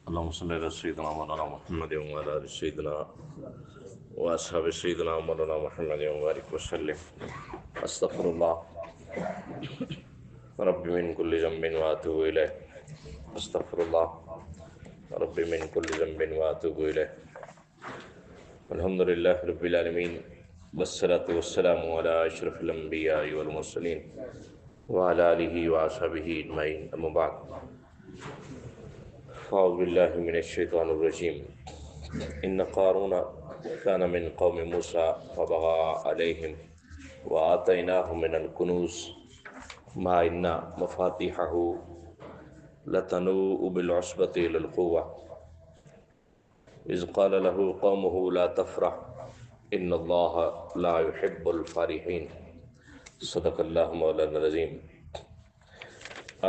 اللهم صل على سيدنا مولانا محمد وعلى آل سيدنا وأصحاب سيدنا مولانا محمد وبارك وسلم. استغفر الله رب من كل ذنب وأتوب إليه. استغفر الله رب من كل ذنب وأتوب إليه. الحمد لله رب العالمين والصلاة والسلام على أشرف الأنبياء والمرسلين وعلى آله وأصحابه أجمعين. أما بعد، أعوذ بالله من الشيطان الرجيم. إن قارون كان من قوم موسى فبغى عليهم وآتيناه من الكنوز ما إن مفاتيحه لتنوء بالعصبة إلى القوة إذ قال له قومه لا تفرح إن الله لا يحب الفرحين. صدق اللہ مولانا العظیم.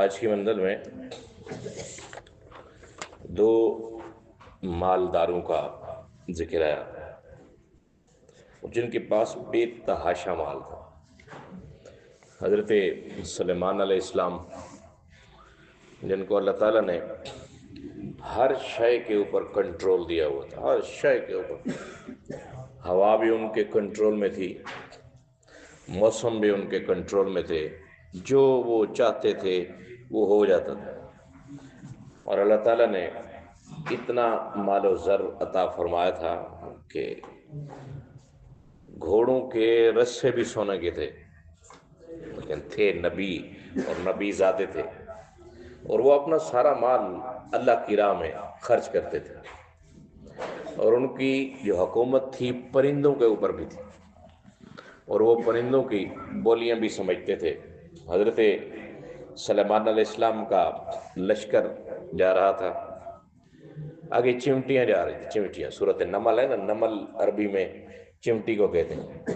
آج کی منزل میں دو مالداروں کا ذکر آیا جن کے پاس بے تحاشا مال تھا. حضرت سلیمان علیہ السلام جن کو اللہ تعالیٰ نے ہر شے کے اوپر کنٹرول دیا ہوا تھا، ہر شے کے اوپر. ہوا بھی ان کے کنٹرول میں تھی، موسم بھی ان کے کنٹرول میں تھے، جو وہ چاہتے تھے وہ ہو جاتا تھا. اور اللہ تعالیٰ نے اتنا مال و زر عطا فرمایا تھا کہ گھوڑوں کے رسے بھی سونے کے تھے، لیکن تھے نبی اور نبی زادے تھے، اور وہ اپنا سارا مال اللہ کی راہ میں خرچ کرتے تھے. اور ان کی جو حکومت تھی پرندوں کے اوپر بھی تھی، اور وہ پرندوں کی بولیاں بھی سمجھتے تھے. حضرت سلیمان علیہ السلام کا لشکر جا رہا تھا، آگے چمٹیاں جا رہی تھیں. چمٹیاں صورت نمل ہے نا، نمل عربی میں چمٹی کو کہتے ہیں.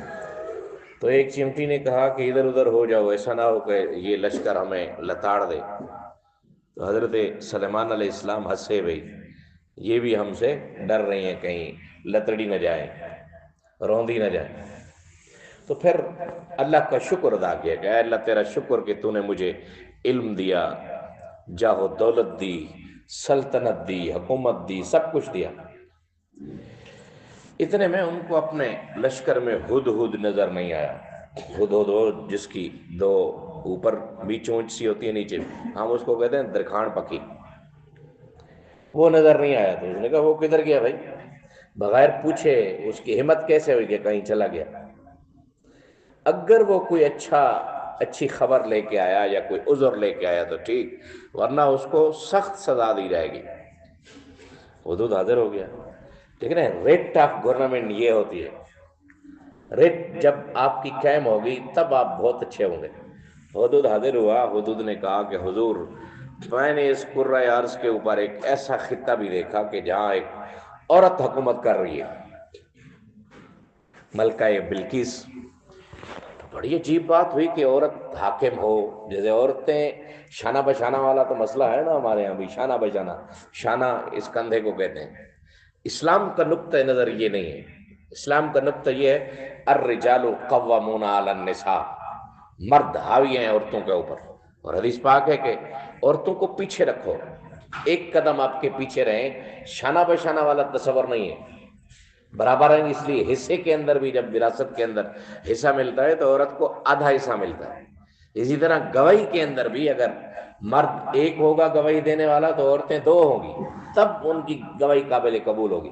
تو ایک چمٹی نے کہا کہ ادھر ادھر ہو جاؤ، ایسا نہ ہو کہ یہ لشکر ہمیں لتاڑ دے. تو حضرت سلیمان علیہ السلام ہنسے، بھائی یہ بھی ہم سے ڈر رہی ہیں کہیں لتڑی نہ جائیں، روندی نہ جائیں. تو پھر اللہ کا شکر ادا کیا کہ اے اللہ تیرا شکر کہ تو نے مجھے علم دیا، جاہ و دولت دی، سلطنت دی، حکومت دی، سب کچھ دیا. اتنے میں ان کو اپنے لشکر میں ہدہد نظر نہیں آیا. ہدہد جس کی دو اوپر بھی چونچ سی ہوتی ہے، نیچے ہم اس کو کہتے ہیں درخان پکی، وہ نظر نہیں آیا. تو اس نے کہا وہ کدھر گیا بھائی؟ بغیر پوچھے اس کی ہمت کیسے ہوئی کہ کہیں چلا گیا؟ اگر وہ کوئی اچھی خبر لے کے آیا یا کوئی عذر لے کے آیا تو ٹھیک، ورنہ اس کو سخت سزا دی جائے گی. حدود حاضر ہو گیا. ٹھیک ہے نا، ریٹ آف گورنمنٹ یہ ہوتی ہے. ریٹ جب آپ کی قائم ہوگی تب آپ بہت اچھے ہوں گے. حدود حاضر ہوا. حدود نے کہا کہ حضور میں نے اس قرۂ ارض کے اوپر ایک ایسا خطہ بھی دیکھا کہ جہاں ایک عورت حکومت کر رہی ہے، ملکہ بلقیس. بڑی عجیب بات ہوئی کہ عورت حاکم ہو. جیسے عورتیں شانہ بشانہ والا تو مسئلہ ہے نا ہمارے یہاں بھی، شانہ بشانہ، شانہ اس کندھے کو کہتے ہیں. اسلام کا نقطہ نظر یہ نہیں ہے. اسلام کا نقطہ یہ ہے الرجال قوامون علی النساء، مرد حاوی ہیں عورتوں کے اوپر. اور حدیث پاک ہے کہ عورتوں کو پیچھے رکھو، ایک قدم آپ کے پیچھے رہیں. شانہ بشانہ والا تصور نہیں ہے. برابر ہیں، اس لیے حصے کے اندر بھی جب وراثت کے اندر حصہ ملتا ہے تو عورت کو آدھا حصہ ملتا ہے. اسی طرح گواہی کے اندر بھی اگر مرد ایک ہوگا گواہی دینے والا تو عورتیں دو ہوں گی، تب ان کی گواہی قابل قبول ہوگی.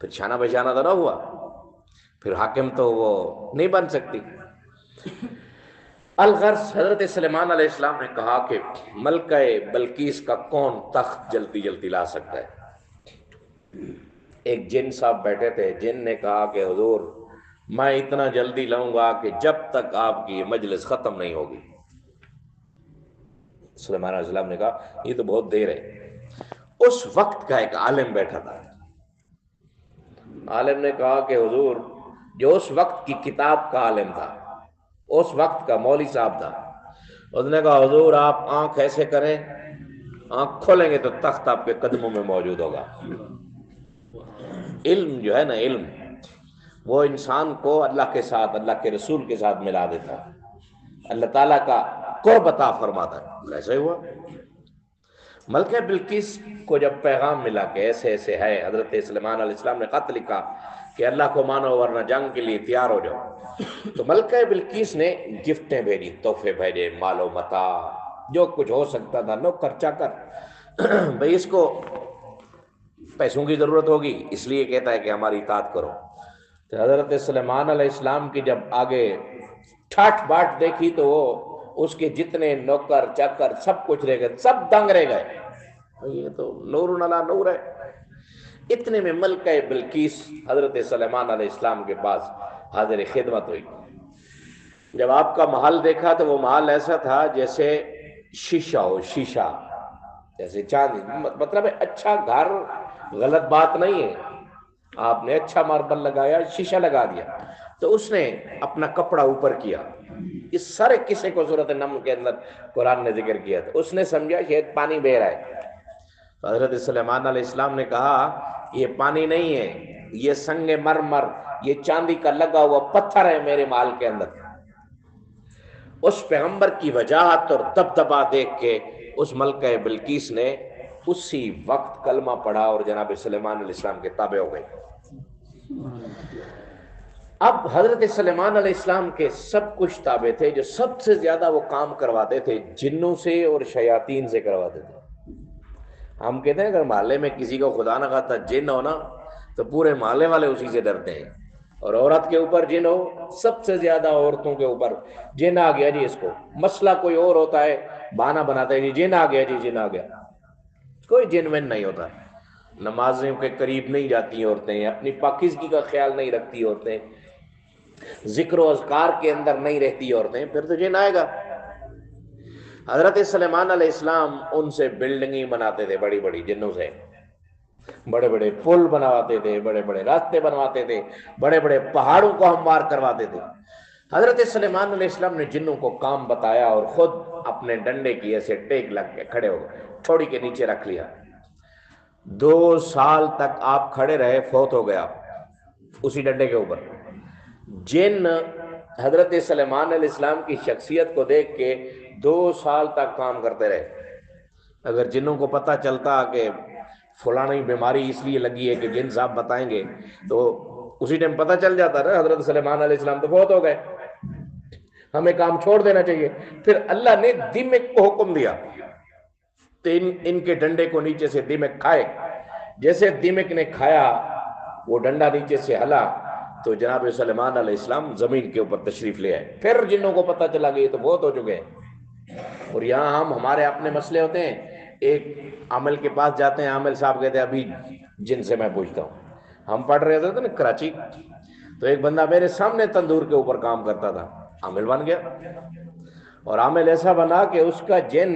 پھر شانہ بشانہ تو نہ ہوا، پھر حاکم تو وہ نہیں بن سکتی. الغرض حضرت سلیمان علیہ السلام نے کہا کہ ملکہ بلقیس کا کون تخت جلدی جلدی لا سکتا ہے. ایک جن صاحب بیٹھے تھے. جن نے کہا کہ حضور میں اتنا جلدی لاؤں گا کہ جب تک آپ کی مجلس ختم نہیں ہوگی. سلیمان علیہ السلام نے کہا یہ تو بہت دیر ہے. اس وقت کا ایک عالم بیٹھا تھا. عالم نے کہا کہ حضور، جو اس وقت کی کتاب کا عالم تھا، اس وقت کا مولوی صاحب تھا، اس نے کہا حضور آپ آنکھ ایسے کریں، آنکھ کھولیں گے تو تخت آپ کے قدموں میں موجود ہوگا. علم جو ہے نا، علم وہ انسان کو اللہ کے ساتھ، اللہ کے رسول کے ساتھ ملا دیتا ہے، اللہ تعالیٰ کا قرب عطا فرماتا ہے. ایسا ہی ہوا. ملکہ بلقیس کو جب پیغام ملا کہ ایسے ایسے ہے، حضرت سلیمان علیہ السلام نے خط لکھا کہ اللہ کو مانو ورنہ جنگ کے لیے تیار ہو جاؤ، تو ملکہ بلقیس نے گفٹیں بھیجی، تحفے بھیجے، مال و متاع جو کچھ ہو سکتا تھا، نوکر چاکر بھئی اس کو پیسوں کی ضرورت ہوگی اس لیے کہتا ہے کہ ہماری اطاعت کرو۔ تو حضرت سلیمان علیہ السلام کی جب آگے ٹھاٹ باٹ دیکھی تو وہ اس کے جتنے نوکر چاکر سب کچھ رہ گئے، سب دنگ رہ گئے، یہ تو نور علی نور ہے۔ اتنے میں ملکہ بلقیس حضرت سلیمان علیہ السلام کے پاس حاضر خدمت ہوئی۔ جب آپ کا محل دیکھا تو وہ محل ایسا تھا جیسے شیشہ ہو، شیشہ جیسے چاندی، مطلب اچھا گھر، غلط بات نہیں ہے، آپ نے اچھا ماربل لگایا، شیشہ لگا دیا۔ تو اس نے اپنا کپڑا اوپر کیا، اس سارے قصے کو سورۃ النمل کے اندر قرآن نے ذکر کیا تھا، اس نے سمجھا شاید پانی بہ رہا ہے۔ تو حضرت سلیمان علیہ السلام نے کہا یہ پانی نہیں ہے، یہ سنگ مرمر، یہ چاندی کا لگا ہوا پتھر ہے میرے محل کے اندر۔ اس پیغمبر کی وجاہت اور دبدبا دیکھ کے اس ملکہ بلقیس نے اسی وقت کلمہ پڑھا اور جناب سلیمان علیہ السلام کے تابع ہو گئے۔ اب حضرت سلیمان علیہ السلام کے سب کچھ تابع تھے، جو سب سے زیادہ وہ کام کرواتے تھے جنوں سے اور شیاطین سے کرواتے تھے۔ ہم کہتے ہیں اگر محلے میں کسی کو خدا نہ خواستہ جن ہو نا تو پورے محلے والے اسی سے ڈرتے ہیں، اور عورت کے اوپر جن ہو سب سے زیادہ عورتوں کے اوپر جن آ گیا جی، اس کو مسئلہ کوئی اور ہوتا ہے بہانہ بناتا ہے جی جن آ گیا، جی جن آ گیا، کوئی جن ون نہیں ہوتا۔ نمازوں کے قریب نہیں جاتی عورتیں، اپنی پاکیزگی کا خیال نہیں رکھتی عورتیں، ذکر و اذکار کے اندر نہیں رہتی عورتیں، پھر تو جن آئے گا۔ حضرت سلیمان علیہ السلام ان سے بلڈنگیں بناتے تھے، بڑی بڑی جنوں سے، بڑے بڑے پل بنواتے تھے، بڑے بڑے راستے بنواتے تھے، بڑے بڑے پہاڑوں کو ہموار کرواتے تھے۔ حضرت سلیمان علیہ السلام نے جنوں کو کام بتایا اور خود اپنے ڈنڈے کی ایسے ٹیک لگ کے کھڑے ہو گئے، تھوڑی کے نیچے رکھ لیا۔ 2 سال تک آپ کھڑے رہے، فوت ہو گیا اسی ڈنڈے کے اوپر۔ جن حضرت سلیمان علیہ السلام کی شخصیت کو دیکھ کے 2 سال تک کام کرتے رہے۔ اگر جنوں کو پتہ چلتا کہ فلانی بیماری اس لیے لگی ہے کہ جن صاحب بتائیں گے تو اسی ٹائم پتہ چل جاتا نا حضرت سلیمان علیہ السلام تو فوت ہو گئے، ہمیں کام چھوڑ دینا چاہیے۔ پھر اللہ نے دمک کو حکم دیا تو ان کے ڈنڈے کو نیچے سے دمک کھائے۔ جیسے دمک نے کھایا وہ ڈنڈا نیچے سے ہلا تو جناب سلیمان علیہ السلام زمین کے اوپر تشریف لے آئے۔ پھر جنوں کو پتہ چلا کہ یہ تو بہت ہو چکے ہیں۔ اور یہاں ہمارے اپنے مسئلے ہوتے ہیں، ایک عامل کے پاس جاتے ہیں، عامل صاحب کہتے ہیں ابھی جن سے میں پوچھتا ہوں۔ ہم پڑھ رہے تھے نا کراچی، تو ایک بندہ میرے سامنے تندور کے اوپر کام کرتا تھا، عامل بن گیا، اور عامل ایسا بنا کہ اس کا جن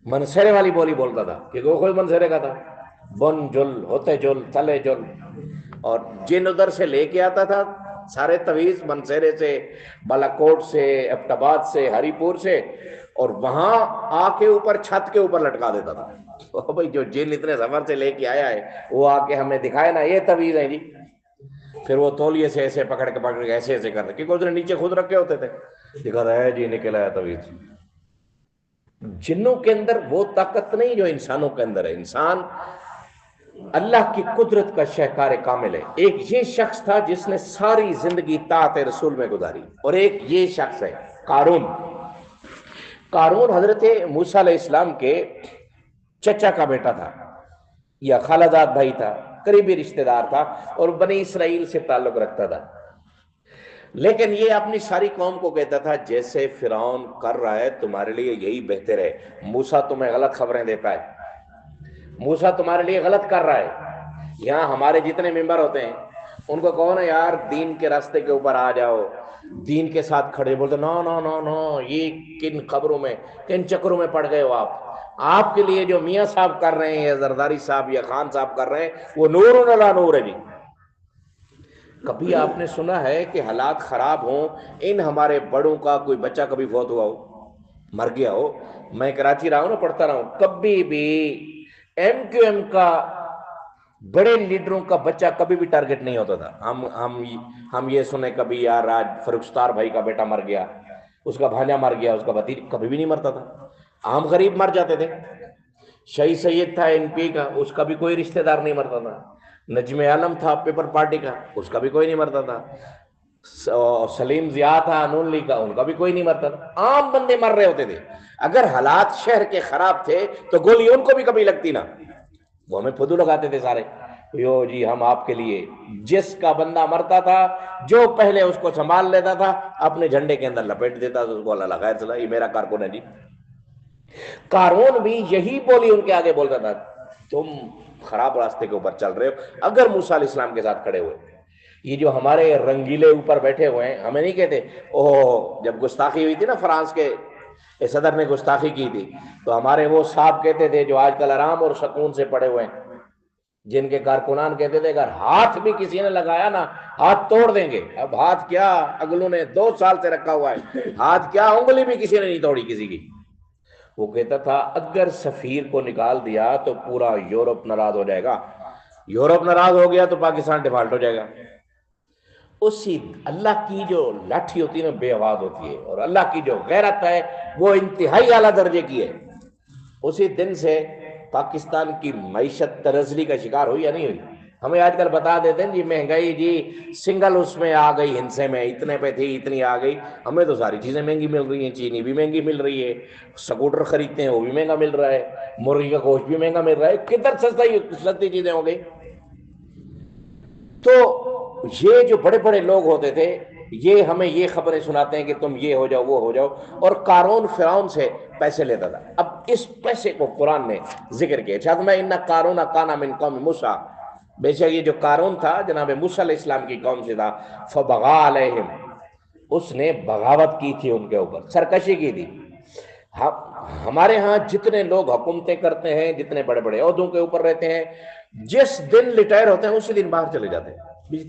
منسرے والی بولی بولتا تھا، کہ وہ خود منسرے کا تھا، بن جل ہوتے جل تلے جل، اور جن ادھر سے لے کے آتا تھا سارے تویز منسرے سے، بالاکوٹ سے، ایبٹ آباد سے، ہری پور سے، اور وہاں آ کے اوپر چھت کے اوپر لٹکا دیتا تھا۔ بھائی جو جن اتنے سفر سے لے کے آیا ہے وہ آ کے ہمیں دکھائے نا یہ تویز ہے جی، پھر وہ تولیے سے ایسے پکڑ کے ایسے ایسے کرتے، کیونکہ اس نے نیچے خود رکھے ہوتے تھے، دکھا رہا ہے جی نکل آیا تویز۔ جنوں کے اندر وہ طاقت نہیں جو انسانوں کے اندر ہے۔ انسان اللہ کی قدرت کا شہکار کامل ہے۔ ایک یہ شخص تھا جس نے ساری زندگی طاعت رسول میں گزاری، اور ایک یہ شخص ہے قارون۔ قارون حضرت موسیٰ علیہ السلام کے چچا کا بیٹا تھا یا خالہ بھائی تھا، قریبی رشتہ دار تھا، اور بنی اسرائیل سے تعلق رکھتا تھا۔ لیکن یہ اپنی ساری قوم کو کہتا تھا جیسے فرعون کر رہا ہے تمہارے لیے یہی بہتر ہے، موسیٰ تمہیں غلط خبریں دیتا ہے، موسیٰ تمہارے لیے غلط کر رہا ہے۔ یہاں ہمارے جتنے ممبر ہوتے ہیں ان کو کہو نا یار دین کے راستے کے اوپر آ جاؤ، دین کے ساتھ کھڑے، بولتے نو نو نو نو، یہ کن خبروں میں کن چکروں میں پڑ گئے ہو آپ کے لیے جو میاں صاحب کر رہے ہیں یا زرداری صاحب یا خان صاحب کر رہے ہیں وہ نور علی نور ہے جی۔ کبھی آپ نے سنا ہے کہ حالات خراب ہوں، ان ہمارے بڑوں کا کوئی بچہ کبھی فوت ہوا ہو، مر گیا ہو؟ میں کراچی رہا ہوں نا، پڑھتا رہا ہوں، کبھی بھی ایم کیو ایم کا بڑے لیڈروں کا بچہ کبھی بھی ٹارگٹ نہیں ہوتا تھا۔ ہم یہ سنیں کبھی یار آج فاروق ستار بھائی کا بیٹا مر گیا، اس کا بھانجا مر گیا، اس کا بھتیجا، کبھی بھی نہیں مرتا تھا، عام غریب مر جاتے تھے۔ شہید سید تھا NP کا، اس کا بھی کوئی رشتہ دار نہیں مرتا تھا. نجم عالم تھا پیپر پارٹی کا، اس کا بھی کوئی نہیں مرتا تھا. سلیم ضیاء تھا نون لیگ کا، ان کا بھی کوئی نہیں مرتا تھا. عام بندے مر رہے ہوتے تھے. اگر حالات شہر کے خراب تھے تو گولی ان کو بھی کبھی لگتی نا. وہ ہمیں پھدو لگاتے تھے سارے، یو جی ہم آپ کے لیے. جس کا بندہ مرتا تھا، جو پہلے اس کو سنبھال لیتا تھا اپنے جھنڈے کے اندر لپیٹ دیتا تھا اس کو، اللہ خیر چلا، یہ میرا کارکن ہے جی. قارون بھی یہی بولی ان کے آگے بولتا تھا، تم خراب راستے کے اوپر چل رہے ہو. اگر موسیٰ علیہ السلام کے ساتھ کھڑے ہوئے، یہ جو ہمارے رنگیلے اوپر بیٹھے ہوئے ہیں، ہمیں نہیں کہتے اوہ جب گستاخی ہوئی تھی نا، فرانس کے صدر نے گستاخی کی تھی، تو ہمارے وہ صاحب کہتے تھے جو آج کل آرام اور سکون سے پڑے ہوئے ہیں، جن کے کارکنان کہتے تھے اگر ہاتھ بھی کسی نے لگایا نا ہاتھ توڑ دیں گے. اب ہاتھ کیا، اگلوں نے 2 سال سے رکھا ہوا ہے، ہاتھ کیا انگلی بھی کسی نے نہیں توڑی کسی کی. وہ کہتا تھا اگر سفیر کو نکال دیا تو پورا یورپ ناراض ہو جائے گا، یورپ ناراض ہو گیا تو پاکستان ڈیفالٹ ہو جائے گا. اسی اللہ کی جو لاٹھی ہوتی ہے نا بے آواز ہوتی ہے، اور اللہ کی جو غیرت ہے وہ انتہائی اعلیٰ درجے کی ہے. اسی دن سے پاکستان کی معیشت ترزلی کا شکار ہوئی یا نہیں ہوئی؟ ہمیں آج کل بتا دیتے ہیں جی مہنگائی جی سنگل اس میں آ گئی، ہندسے میں اتنے پہ تھی اتنی آ گئی. ہمیں تو ساری چیزیں مہنگی مل رہی ہیں، چینی بھی مہنگی مل رہی ہے، سکوٹر خریدتے ہیں وہ بھی مہنگا مل رہا ہے، مرغی کا گوشت بھی مہنگا مل رہا ہے. کدھر سستی چیزیں ہو گئی؟ تو یہ جو بڑے بڑے لوگ ہوتے تھے یہ ہمیں یہ خبریں سناتے ہیں کہ تم یہ ہو جاؤ وہ ہو جاؤ. اور قارون فرعون سے پیسے لیتا تھا. اب اس پیسے کو قرآن نے ذکر کیا، چھت میں ان قارون کان من قوم موسیٰ، بے شک یہ جو قارون تھا جناب موسیٰ علیہ السلام کی قوم سے تھا. فبغى علیہم، اس نے بغاوت کی تھی ان کے اوپر، سرکشی کی تھی. ہمارے ہاں جتنے لوگ حکومتیں کرتے ہیں، جتنے بڑے بڑے عہدوں کے اوپر رہتے ہیں، جس دن ریٹائر ہوتے ہیں اسی دن باہر چلے جاتے ہیں.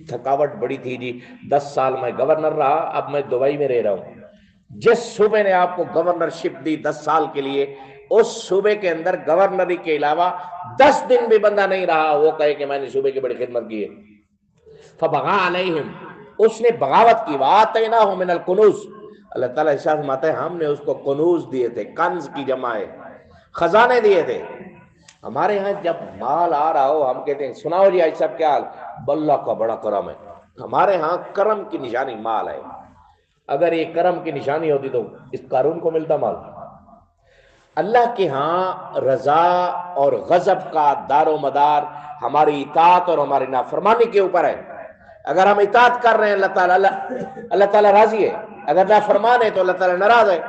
تھکاوٹ بڑی تھی جی، 10 سال میں گورنر رہا، اب میں دبئی میں رہ رہا ہوں. جس صوبے نے آپ کو گورنرشپ دی 10 سال کے لیے، اس صوبے کے اندر گورنری کے علاوہ 10 دن بھی بندہ نہیں رہا وہ کہے کہ میں نے صوبے کی بڑی خدمت کی ہے. فبغى علیہم، اس نے بغاوت کی. وآتیناہ من الکنوز، اللہ تعالیٰ ارشاد فرماتا ہے ہم نے اس کو کنوز دیے تھے، کنز کی جمع ہے، خزانے دیے تھے. ہمارے ہاں جب مال آ رہا ہو ہم کہتے ہیں سناؤ جی آج صاحب کیا حال، اللہ کا بڑا کرم ہے. ہمارے ہاں کرم کی نشانی مال ہے. اگر یہ کرم کی نشانی ہوتی تو اس قارون کو ملتا مال. اللہ کے ہاں رضا اور غضب کا دار و مدار ہماری اطاعت اور ہماری نافرمانی کے اوپر ہے. اگر ہم اطاعت کر رہے ہیں اللہ تعالیٰ راضی ہے، اگر نافرمان ہے تو اللہ تعالیٰ ناراض ہے.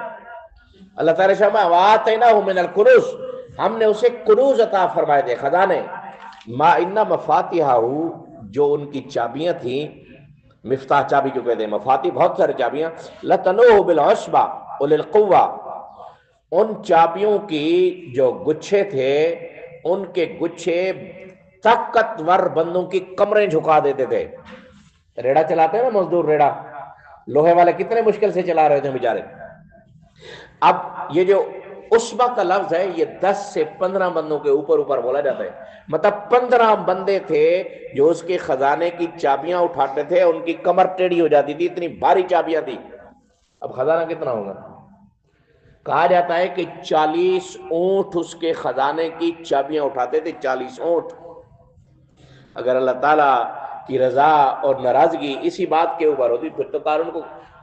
اللہ تعالیٰ شرما وآتیناہ من الکنوز، ہم نے اسے کنوز عطا فرمائے تھے، خزانے. ما ان مفاتیحہ، جو ان کی چابیاں تھیں، مفتاح چابی جو کہتے ہیں، مفاتیح بہت سارے چابیاں، لتنوہ بالعصبہ اولي القوہ، ان چابیوں کی جو گچھے تھے ان کے گچھے طاقتور بندوں کی کمریں جھکا دیتے تھے. ریڑا چلاتے ہیں نا مزدور، ریڑا لوہے والے کتنے مشکل سے چلا رہے تھے بیچارے. اب یہ جو عصبہ کا لفظ ہے یہ 10 سے 15 بندوں کے اوپر بولا جاتا ہے. مطلب 15 بندے تھے جو اس کے خزانے کی چابیاں اٹھاتے تھے، ان کی کمر ٹیڑھی ہو جاتی تھی، اتنی بھاری چابیاں تھی. اب خزانہ کتنا ہوگا؟ کہا جاتا ہے کہ 40 اونٹ اس کے خزانے کی چابیاں اٹھاتے تھے، 40 اونٹ. اگر اللہ تعالیٰ کی رضا اور ناراضگی اسی بات کے اوپر ہوتی پھر تو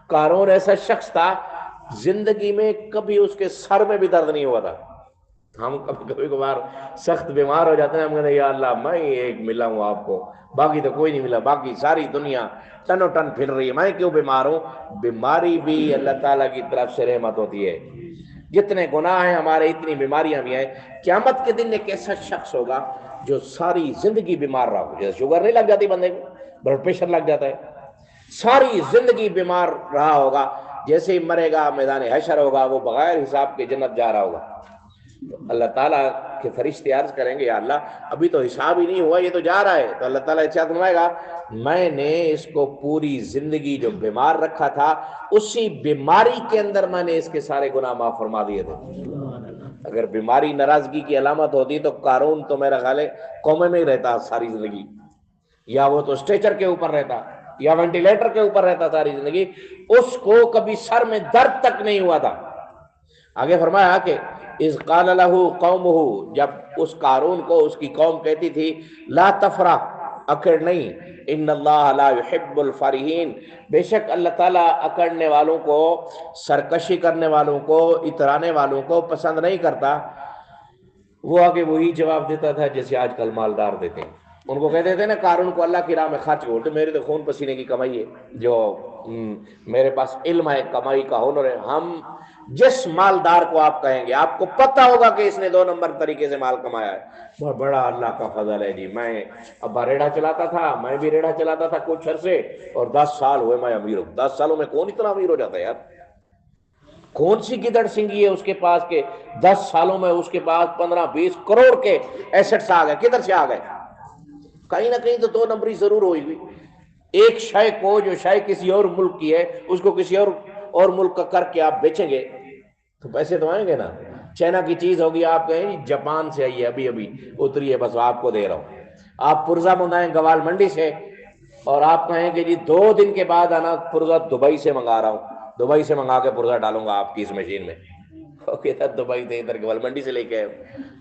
قارون ایسا شخص تھا زندگی میں کبھی اس کے سر میں بھی درد نہیں ہوا تھا. ہم کبھی کبھار سخت بیمار ہو جاتے ہیں، ہم کہتے ہیں یا اللہ میں ایک ملا ہوں آپ کو، باقی تو کوئی نہیں ملا، باقی ساری دنیا ٹنو ٹن پھر رہی ہے، میں کیوں بیمار ہوں؟ بیماری بھی اللہ تعالیٰ کی طرف سے رحمت ہوتی ہے. جتنے گناہ ہیں ہمارے اتنی بیماریاں بھی ہیں. قیامت کے دن ایک ایسا شخص ہوگا جو ساری زندگی بیمار رہا ہو. جیسے شوگر نہیں لگ جاتی بندے کو، بلڈ پریشر لگ جاتا ہے، ساری زندگی بیمار رہا ہوگا، جیسے ہی مرے گا میدان حشر ہوگا وہ بغیر حساب کے جنت جا رہا ہوگا. اللہ تعالیٰ کے فرشتے عرض کریں گے یا اللہ ابھی تو حساب ہی نہیں ہوا، یہ تو جا رہا ہے. تو اللہ تعالیٰ ارشاد فرمائے گا میں نے اس کو پوری زندگی جو بیمار رکھا تھا اسی بیماری کے اندر میں نے اس کے سارے گناہ معاف فرما دیے تھے. اگر بیماری ناراضگی کی علامت ہوتی تو قارون تو میرا خیال ہے کومے میں ہی رہتا ساری زندگی، یا وہ تو اسٹریچر کے اوپر رہتا یا وینٹیلیٹر کے اوپر رہتا ساری زندگی. اس کو کبھی سر میں درد تک نہیں ہوا تھا. آگے فرمایا کہ اذ قال له قومه، جب اس قارون کو اس کی قوم کہتی تھی لا تفرح، اکڑ نہیں، ان اللہ لا يحب الفرحین، بے شک اللہ تعالیٰ اکڑنے والوں کو، سرکشی کرنے والوں کو، اترانے والوں کو پسند نہیں کرتا۔ وہ آگے وہی جواب دیتا تھا جیسے آج کل مالدار دیتے ہیں، ان کو کہتے تھے نا قارون کو اللہ کی راہ میں خرچ کرو، تو میرے تو خون پسینے کی کمائی ہے، جو میرے پاس علم ہے، کمائی کا ہنر ہے۔ ہم جس مالدار کو آپ کہیں گے، آپ کو پتہ ہوگا کہ اس نے 2 نمبر طریقے سے مال کمایا ہے، بہت بڑا اللہ کا فضل ہے جی، میں ابا ریڑھا چلاتا تھا، میں بھی ریڑھا چلاتا تھا کچھ عرصے، اور 10 سال ہوئے میں امیر ہوں۔ 10 سالوں میں کون اتنا امیر ہو جاتا ہے یار؟ کون سی گدڑ سنگھی ہے اس کے پاس کہ 10 سالوں میں اس کے پاس 15-20 کروڑ کے ایسٹس آ گئے؟ کدھر سے آ گئے؟ کہیں نہ کہیں تو 2 نمبری ضرور ہوئی ہوئی۔ ایک شے کو، جو شے کسی اور ملک کی ہے، اس کو کسی اور ملک کا کر کے آپ بیچیں گے تو پیسے تو آئیں گے نا۔ چائنا کی چیز ہوگی، آپ کہیں جی جاپان سے آئی ہے، ابھی اتری ہے، بس آپ کو دے رہا ہوں۔ آپ پرزہ منگائیں گوال منڈی سے، اور آپ کہیں کہ جی 2 دن کے بعد آنا پرزہ دبئی سے منگا رہا ہوں، دبئی سے منگا کے پرزہ ڈالوں گا آپ کی اس مشین میں، دبئی سے ادھر گوال منڈی سے لے کے آئے۔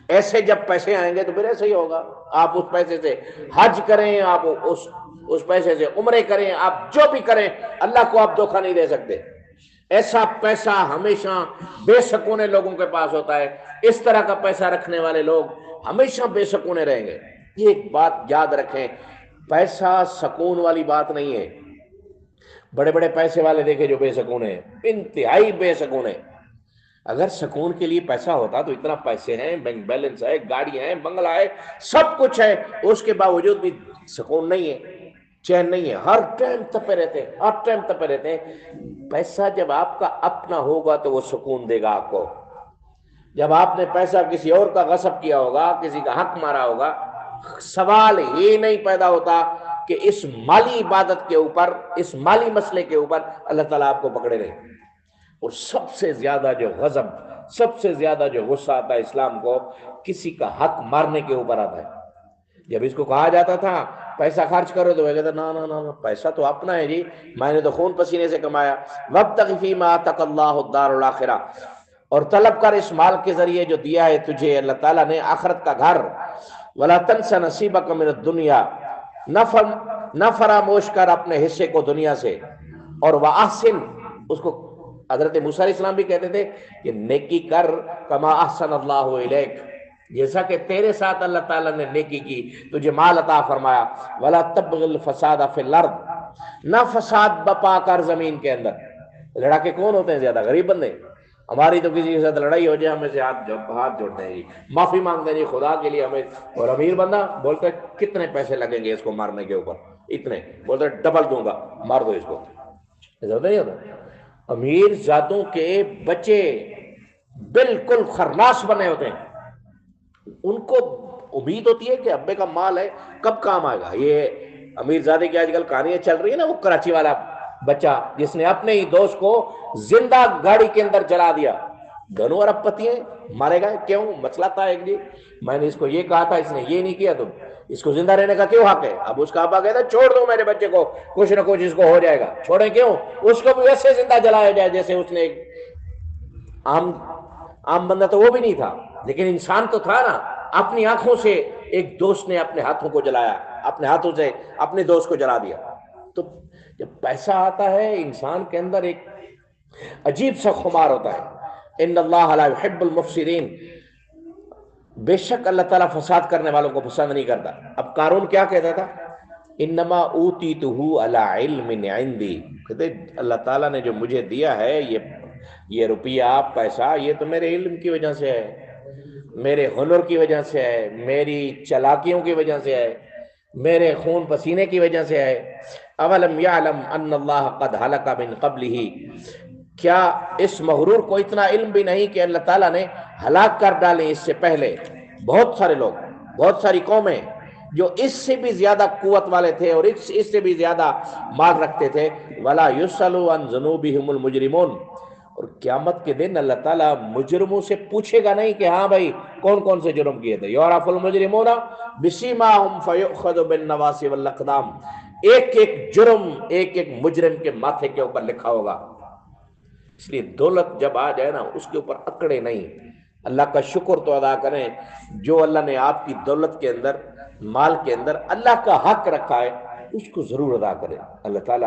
ایسے جب پیسے آئیں گے تو پھر ایسے ہی ہوگا۔ آپ اس پیسے سے حج کریں، آپ اس پیسے سے عمرے کریں، آپ جو بھی کریں، اللہ کو آپ دھوکہ نہیں دے سکتے۔ ایسا پیسہ ہمیشہ بے سکونے لوگوں کے پاس ہوتا ہے، اس طرح کا پیسہ رکھنے والے لوگ ہمیشہ بے سکونے رہیں گے۔ یہ ایک بات یاد رکھیں، پیسہ سکون والی بات نہیں ہے۔ بڑے بڑے پیسے والے دیکھے جو بے سکون ہیں، انتہائی بے سکون ہیں۔ اگر سکون کے لیے پیسہ ہوتا تو اتنا پیسے ہیں، بینک بیلنس ہے، گاڑیاں ہیں، بنگلہ ہے، سب کچھ ہے، اس کے باوجود بھی سکون نہیں ہے، چین نہیں ہے، ہر ٹائم تپے رہتے ہیں، ہر ٹائم تپے رہتے ہیں۔ پیسہ جب آپ کا اپنا ہوگا تو وہ سکون دے گا آپ کو۔ جب آپ نے پیسہ کسی اور کا غصب کیا ہوگا، کسی کا حق مارا ہوگا، سوال ہی نہیں پیدا ہوتا کہ اس مالی عبادت کے اوپر، اس مالی مسئلے کے اوپر اللہ تعالیٰ آپ کو پکڑے نہیں۔ اور سب سے زیادہ جو غضب، سب سے زیادہ جو غصہ آتا ہے اسلام کو، کسی کا حق مارنے کے اوپر آتا ہے۔ جب اس کو کہا جاتا تھا پیسہ خرچ کرو تو وہ کہتا نا نا نا، پیسہ تو اپنا ہے جی، میں نے تو خون پسینے سے کمایا۔ وابتغ فیما آتاک اللہ الدار الاخرہ، اور طلب کر اس مال کے ذریعے جو دیا ہے تجھے اللہ تعالیٰ نے آخرت کا گھر۔ ولا تنس نصیبک من الدنیا، نہ فراموش کر اپنے حصے کو دنیا سے۔ اور واحسن، اس کو حضرت موسیٰ علیہ السلام بھی کہتے تھے کہ نیکی کر کما احسن اللہ الیک، جیسا کہ تیرے ساتھ اللہ تعالیٰ نے نیکی کی، تجھے مال عطا فرمایا۔ ولا تبغ الفساد فی الارض، نہ فساد بپا کر زمین کے اندر۔ لڑاکے کون ہوتے ہیں زیادہ؟ غریب بندے۔ ہماری تو کسی کے ساتھ لڑائی ہو جائے ہمیں سے ہاتھ جوڑتے ہیں جی، معافی مانگتے ہیں جی خدا کے لیے ہمیں، اور امیر بندہ بولتا ہے کتنے پیسے لگیں گے اس کو مارنے کے اوپر؟ اتنے، بولتا ہے ڈبل دوں گا، مار دو اس کو۔ ایسا نہیں ہوتا۔ امیر ذاتوں کے بچے بالکل خرناس بنے ہوتے ہیں، ان کو امید ہوتی ہے کہ ابے کا مال ہے کب کام آئے گا۔ یہ امیر زادے کی آج کل کہانیاں چل رہی ہے نا، وہ کراچی والا بچہ جس نے اپنے ہی دوست کو زندہ گاڑی کے اندر جلا دیا، دونوں ارب پتی ہیں، مارے گئے۔ کیوں؟ مسئلہ تھا ایک جی، میں نے اس کو یہ کہا تھا، اس نے یہ نہیں کیا، تو اس کو زندہ رہنے کا کیوں حق ہے؟ اب اس کا ابا کہتا چھوڑ دو میرے بچے کو، کچھ نہ کچھ اس کو ہو جائے گا۔ چھوڑیں کیوں؟ اس کو بھی ویسے زندہ جلایا جائے جیسے اس نے عام بندہ تو وہ بھی نہیں تھا، لیکن انسان تو تھا نا۔ اپنی آنکھوں سے ایک دوست نے اپنے ہاتھوں کو جلایا، اپنے ہاتھوں سے اپنے دوست کو جلا دیا۔ تو جب پیسہ آتا ہے انسان کے اندر ایک عجیب سا خمار ہوتا ہے۔ ان اللہ لا يحب المفسدین، بے شک اللہ تعالیٰ فساد کرنے والوں کو پسند نہیں کرتا۔ اب قارون کیا کہتا تھا؟ انما اوتیتہ علی علم عندی، کہتے اللہ تعالیٰ نے جو مجھے دیا ہے یہ روپیہ پیسہ، یہ تو میرے علم کی وجہ سے ہے، میرے ہنر کی وجہ سے ہے، میری چلاکیوں کی وجہ سے ہے، میرے خون پسینے کی وجہ سے ہے۔ اولم یعلم ان اللہ قد ہلک من قبلہ، کیا اس مغرور کو اتنا علم بھی نہیں کہ اللہ تعالیٰ نے ہلاک کر ڈالے اس سے پہلے بہت سارے لوگ، بہت ساری قومیں جو اس سے بھی زیادہ قوت والے تھے اور اس سے بھی زیادہ مال رکھتے تھے۔ ولا یسأل عن ذنوبہم المجرمون، اور قیامت کے دن اللہ تعالیٰ مجرموں سے پوچھے گا نہیں کہ ہاں بھائی کون کون سے جرم کیے تھے۔ یعرف المجرمون بسیماہم فیؤخذ بالنواصی والاقدام، ایک ایک جرم ایک ایک مجرم کے ماتھے کے اوپر لکھا ہوگا۔ اس لیے دولت جب آ جائے نا، اس کے اوپر اکڑے نہیں، اللہ کا شکر تو ادا کریں، جو اللہ نے آپ کی دولت کے اندر، مال کے اندر اللہ کا حق رکھا ہے اس کو ضرور ادا کریں۔ اللہ تعالی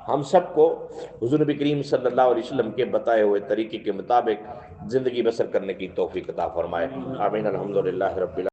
ہم سب کو حضور نبی کریم صلی اللہ علیہ وسلم کے بتائے ہوئے طریقے کے مطابق زندگی بسر کرنے کی توفیق عطا فرمائے۔ آمین۔ الحمدللہ رب العالمین۔